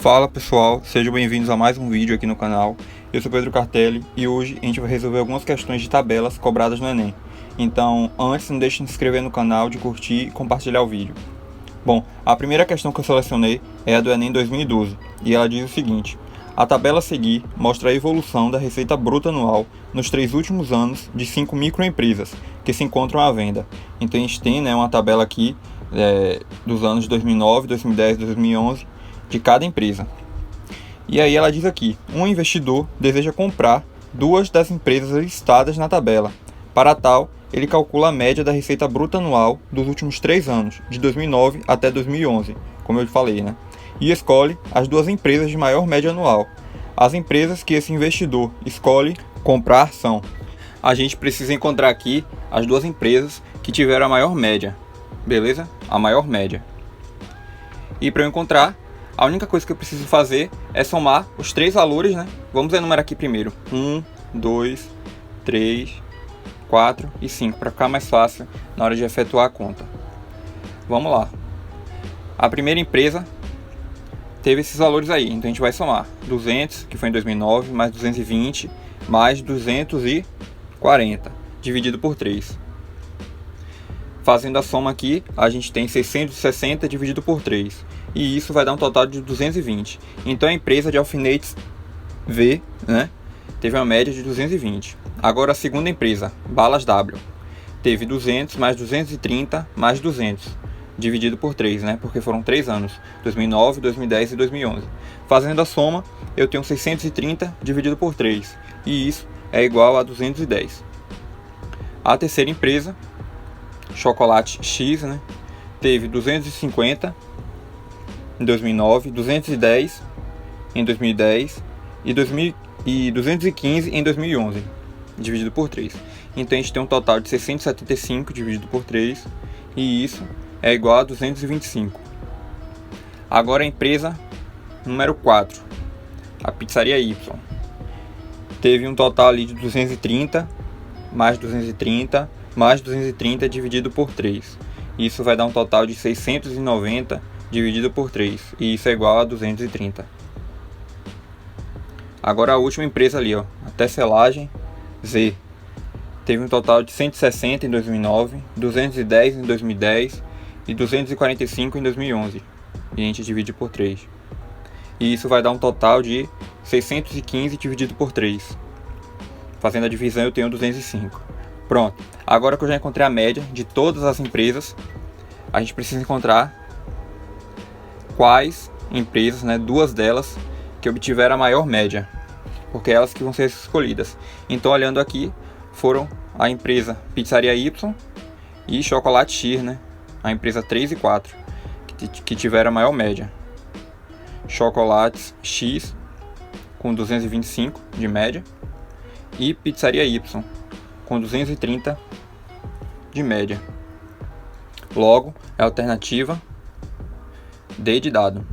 Fala pessoal, sejam bem-vindos a mais um vídeo aqui no canal. Eu sou Pedro Cartelli e hoje a gente vai resolver algumas questões de tabelas cobradas no Enem. Então, antes, não deixe de se inscrever no canal, de curtir e compartilhar o vídeo. Bom, a primeira questão que eu selecionei é a do Enem 2012 e ela diz o seguinte: a tabela a seguir mostra a evolução da receita bruta anual nos 3 últimos anos de 5 microempresas que se encontram à venda. Então a gente tem uma tabela aqui dos anos de 2009, 2010 e 2011 de cada empresa. E aí ela diz aqui: um investidor deseja comprar 2 das empresas listadas na tabela. Para tal, ele calcula a média da receita bruta anual dos últimos 3 anos, de 2009 até 2011, como eu falei, e escolhe as 2 empresas de maior média anual. As empresas que esse investidor escolhe comprar são... A gente precisa encontrar aqui as 2 empresas que tiveram a maior média, beleza? A maior média. E para eu encontrar, a única coisa que eu preciso fazer é somar os 3 valores, Vamos enumerar aqui primeiro. 1, 2, 3, 4 e 5, para ficar mais fácil na hora de efetuar a conta. Vamos lá. A primeira empresa teve esses valores aí, então a gente vai somar 200, que foi em 2009, mais 220, mais 240, dividido por 3. Fazendo a soma aqui, a gente tem 660 dividido por 3. E isso vai dar um total de 220. Então a empresa de alfinetes V, teve uma média de 220. Agora a segunda empresa, Balas W, teve 200 mais 230 mais 200, dividido por 3, porque foram 3 anos, 2009, 2010 e 2011. Fazendo a soma, eu tenho 630 dividido por 3. E isso é igual a 210. A terceira empresa, Chocolate X, teve 250 em 2009, 210 em 2010 e 215 em 2011, dividido por 3. Então a gente tem um total de 675 dividido por 3 e isso é igual a 225. Agora a empresa número 4, a Pizzaria Y, teve um total ali de 230 mais 230 mais 230 dividido por 3. Isso vai dar um total de 690 dividido por 3. E isso é igual a 230. Agora a última empresa ali, a Tecelagem Z. Teve um total de 160 em 2009, 210 em 2010 e 245 em 2011. E a gente divide por 3. E isso vai dar um total de 615 dividido por 3. Fazendo a divisão eu tenho 205. Pronto. Agora que eu já encontrei a média de todas as empresas, a gente precisa encontrar quais empresas, 2 delas, que obtiveram a maior média, porque elas que vão ser escolhidas. Então, olhando aqui, foram a empresa Pizzaria Y e Chocolate X, a empresa 3 e 4, que tiveram a maior média. Chocolates X com 225 de média e Pizzaria Y com 230 de média. Logo, é a alternativa D de dado.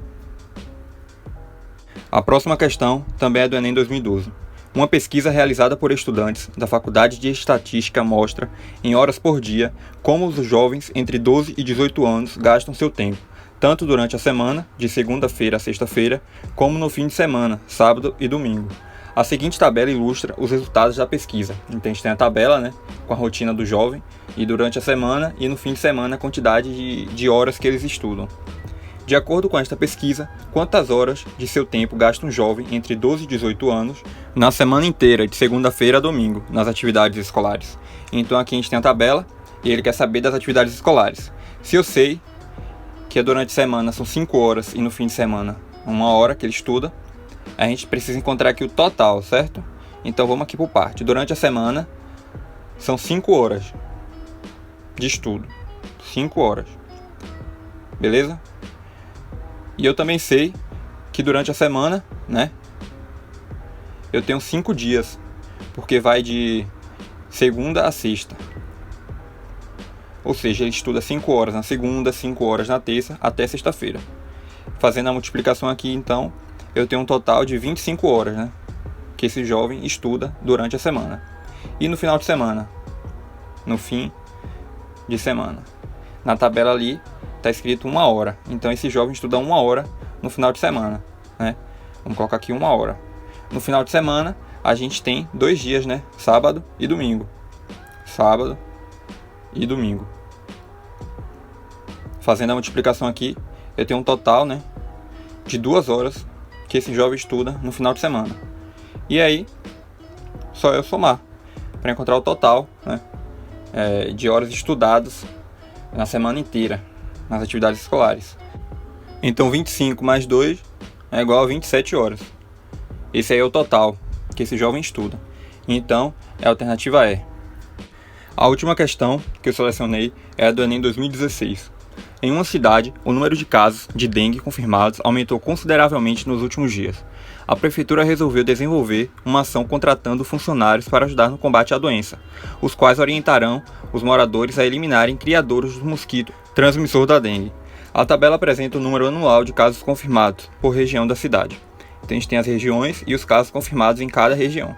A próxima questão também é do Enem 2012. Uma pesquisa realizada por estudantes da Faculdade de Estatística mostra, em horas por dia, como os jovens entre 12 e 18 anos gastam seu tempo, tanto durante a semana, de segunda-feira a sexta-feira, como no fim de semana, sábado e domingo. A seguinte tabela ilustra os resultados da pesquisa. Então a gente tem a tabela, com a rotina do jovem, e durante a semana e no fim de semana a quantidade de horas que eles estudam. De acordo com esta pesquisa, quantas horas de seu tempo gasta um jovem entre 12 e 18 anos na semana inteira, de segunda-feira a domingo, nas atividades escolares? Então aqui a gente tem a tabela e ele quer saber das atividades escolares. Se eu sei que durante a semana são 5 horas e no fim de semana 1 hora que ele estuda, a gente precisa encontrar aqui o total, certo? Então vamos aqui por parte. Durante a semana são 5 horas de estudo. 5 horas. Beleza? E eu também sei que durante a semana, eu tenho 5 dias, porque vai de segunda a sexta. Ou seja, ele estuda 5 horas na segunda, 5 horas na terça, até sexta-feira. Fazendo a multiplicação aqui, então, eu tenho um total de 25 horas, que esse jovem estuda durante a semana. E no final de semana? No fim de semana. Na tabela ali está escrito 1 hora. Então esse jovem estuda 1 hora no final de semana, né? Vamos colocar aqui 1 hora. No final de semana, a gente tem 2 dias, né? Sábado e domingo. Sábado e domingo. Fazendo a multiplicação aqui, eu tenho um total, né, de 2 horas que esse jovem estuda no final de semana. E aí, só eu somar para encontrar o total, né, de horas estudadas na semana inteira, nas atividades escolares. Então 25 mais 2 é igual a 27 horas. Esse aí é o total que esse jovem estuda. Então, a alternativa é. A última questão que eu selecionei é a do Enem 2016. Em uma cidade, o número de casos de dengue confirmados aumentou consideravelmente nos últimos dias. A prefeitura resolveu desenvolver uma ação contratando funcionários para ajudar no combate à doença, os quais orientarão os moradores a eliminarem criadouros do mosquito transmissor da dengue. A tabela apresenta o número anual de casos confirmados por região da cidade. Então a gente tem as regiões e os casos confirmados em cada região.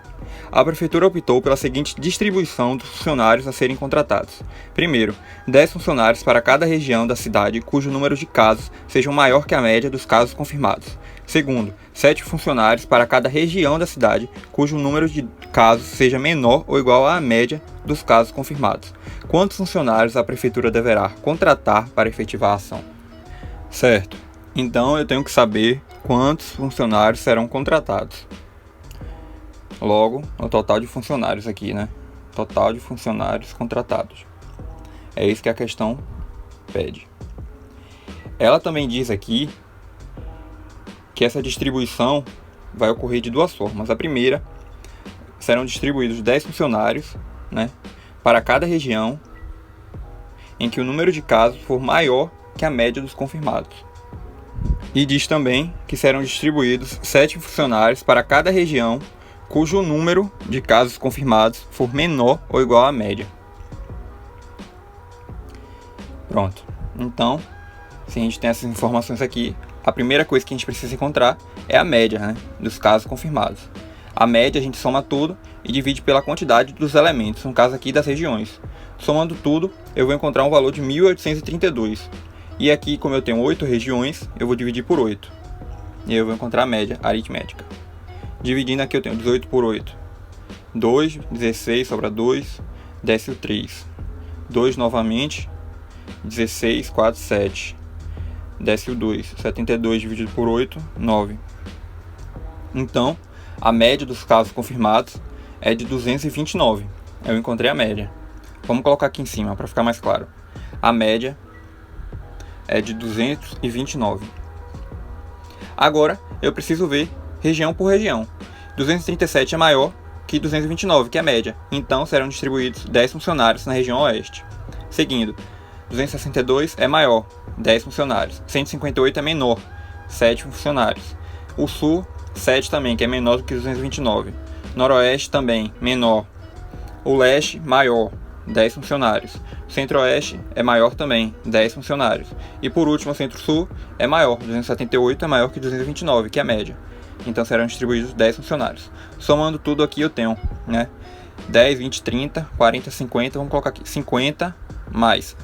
A prefeitura optou pela seguinte distribuição dos funcionários a serem contratados. Primeiro, 10 funcionários para cada região da cidade cujo número de casos seja maior que a média dos casos confirmados. Segundo, 7 funcionários para cada região da cidade cujo número de casos seja menor ou igual à média dos casos confirmados. Quantos funcionários a prefeitura deverá contratar para efetivar a ação? Certo, então eu tenho que saber quantos funcionários serão contratados. Logo, o total de funcionários aqui, né? Total de funcionários contratados. É isso que a questão pede. Ela também diz aqui que essa distribuição vai ocorrer de 2 formas. A primeira, serão distribuídos 10 funcionários, né, para cada região em que o número de casos for maior que a média dos confirmados. E diz também que serão distribuídos 7 funcionários para cada região cujo número de casos confirmados for menor ou igual à média. Pronto. Então, se a gente tem essas informações aqui, a primeira coisa que a gente precisa encontrar é a média, né, dos casos confirmados. A média a gente soma tudo e divide pela quantidade dos elementos, no caso aqui das regiões. Somando tudo, eu vou encontrar um valor de 1832. E aqui, como eu tenho 8 regiões, eu vou dividir por 8. E aí eu vou encontrar a média aritmética. Dividindo aqui eu tenho 18 por 8. 2, 16, sobra 2, desce o 3. 2 novamente, 16, 4, 7. Desce o 2, 72 dividido por 8, 9. Então, a média dos casos confirmados é de 229. Eu encontrei a média. Vamos colocar aqui em cima para ficar mais claro. A média é de 229. Agora, eu preciso ver região por região. 237 é maior que 229, que é a média. Então, serão distribuídos 10 funcionários na região oeste. Seguindo, 262 é maior, 10 funcionários. 158 é menor, 7 funcionários. O sul, 7 também, que é menor do que 229. Noroeste também, menor. O leste, maior, 10 funcionários. O centro-oeste é maior também, 10 funcionários. E por último, o centro-sul é maior, 278 é maior que 229, que é a média. Então serão distribuídos 10 funcionários. Somando tudo aqui eu tenho, né, 10, 20, 30, 40, 50, vamos colocar aqui 50 mais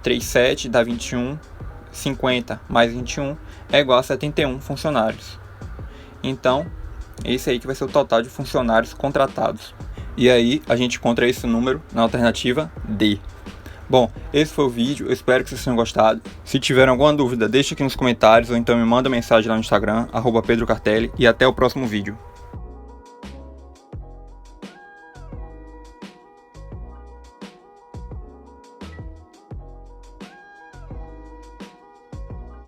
37 dá 21, 50 mais 21 é igual a 71 funcionários. Então, esse aí que vai ser o total de funcionários contratados. E aí a gente encontra esse número na alternativa D. Bom, esse foi o vídeo, eu espero que vocês tenham gostado. Se tiverem alguma dúvida, deixa aqui nos comentários ou então me manda mensagem lá no Instagram, @PedroCartelli, e até o próximo vídeo.